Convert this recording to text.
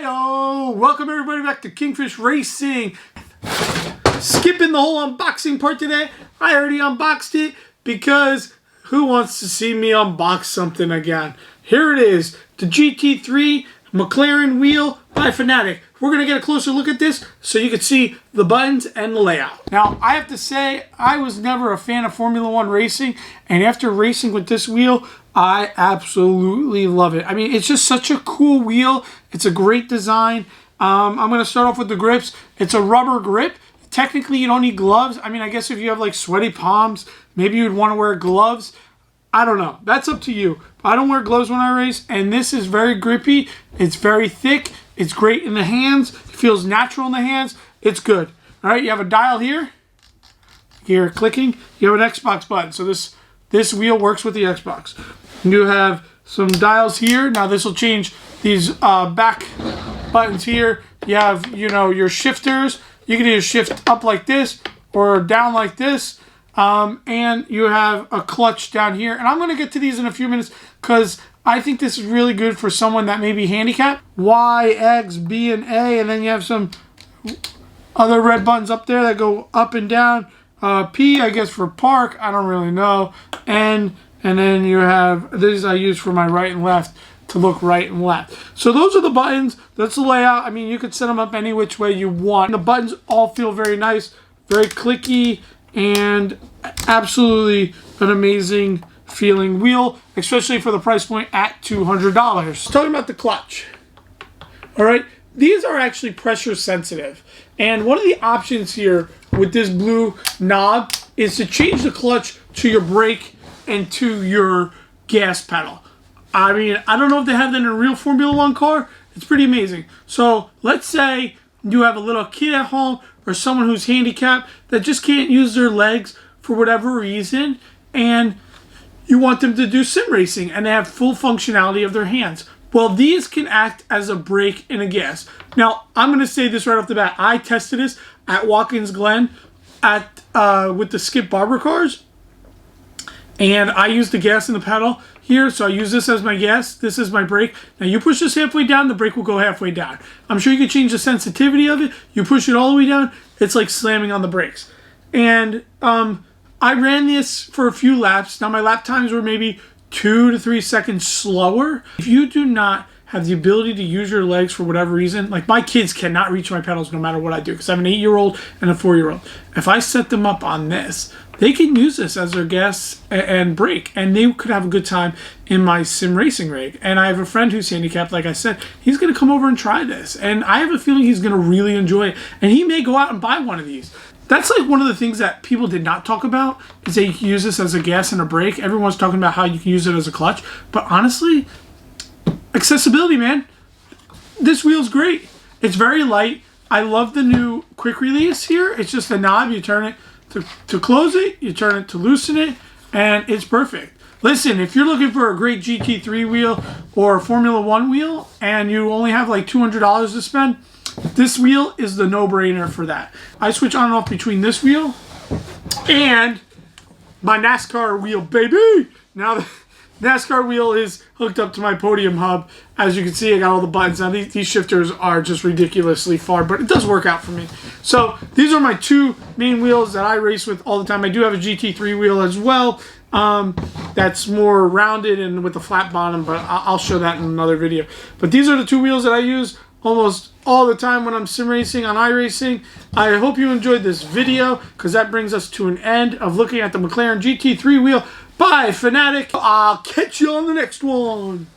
Hi-oh! Welcome everybody back to Kingfish Racing. Skipping the whole unboxing part today. I already unboxed it because who wants to see me unbox something again? Here it is, the GT3 McLaren wheel by Fanatec. We're going to get a closer look at this so you can see the buttons and the layout. Now, I have to say, I was never a fan of Formula One racing, and after racing with this wheel, I absolutely love it. I mean, it's just such a cool wheel. It's a great design. I'm going to start off with the grips. It's a rubber grip. Technically, you don't need gloves. I mean, I guess if you have like sweaty palms, maybe you'd want to wear gloves. I don't know. That's up to you. I don't wear gloves when I race, and this is very grippy. It's very thick. It's great in the hands. It feels natural in the hands. It's good. All right, you have a dial here. Here, clicking. You have an Xbox button. So this wheel works with the Xbox. You have some dials here. Now this will change these back buttons here. You have, you know, your shifters. You can either shift up like this or down like this. And you have a clutch down here. And I'm going to get to these in a few minutes because I think this is really good for someone that may be handicapped. Y, X, B, and A. And then you have some other red buttons up there that go up and down. P, I guess, for park. I don't really know. And then you have, these I use for my right and left to look right and left. So those are the buttons. That's the layout. I mean, you could set them up any which way you want. The buttons all feel very nice, very clicky, and absolutely an amazing feeling wheel, especially for the price point at $200. Talking about the clutch. All right, these are actually pressure sensitive. And one of the options here with this blue knob is to change the clutch to your brake and to your gas pedal. I mean, I don't know if they have that in a real Formula One car. It's pretty amazing. So let's say you have a little kid at home or someone who's handicapped that just can't use their legs for whatever reason, and you want them to do sim racing and they have full functionality of their hands. Well, these can act as a brake and a gas. Now, I'm going to say this right off the bat. I tested this at Watkins Glen with the Skip Barber cars, and I used the gas and the pedal here, so I use this as my gas. This is my brake. Now, you push this halfway down, the brake will go halfway down. I'm sure you can change the sensitivity of it. You push it all the way down, it's like slamming on the brakes. And I ran this for a few laps. Now, my lap times were maybe 2 to 3 seconds slower. If you do not have the ability to use your legs for whatever reason, like my kids cannot reach my pedals no matter what I do because I have an 8-year-old and a 4-year-old. If I set them up on this, they can use this as their gas and brake, and they could have a good time in my sim racing rig. And I have a friend who's handicapped, like I said. He's going to come over and try this, and I have a feeling he's going to really enjoy it, and he may go out and buy one of these. That's like one of the things that people did not talk about, is that you can use this as a gas and a brake. Everyone's talking about how you can use it as a clutch, but honestly, accessibility, man. This wheel's great. It's very light. I love the new quick release here. It's just a knob. You turn it to close it, you turn it to loosen it, and it's perfect. Listen, if you're looking for a great GT3 wheel or a Formula One wheel and you only have like $200 to spend, this wheel is the no-brainer for that. I switch on and off between this wheel and my NASCAR wheel, baby. Now the NASCAR wheel is hooked up to my podium hub. As you can see, I got all the buttons. Now these shifters are just ridiculously far, but it does work out for me. So these are my two main wheels that I race with all the time. I do have a GT3 wheel as well. That's more rounded and with a flat bottom, but I'll show that in another video. But these are the two wheels that I use almost all the time when I'm sim racing on iRacing. I hope you enjoyed this video because that brings us to an end of looking at the McLaren GT3 wheel by Fanatec. I'll catch you on the next one.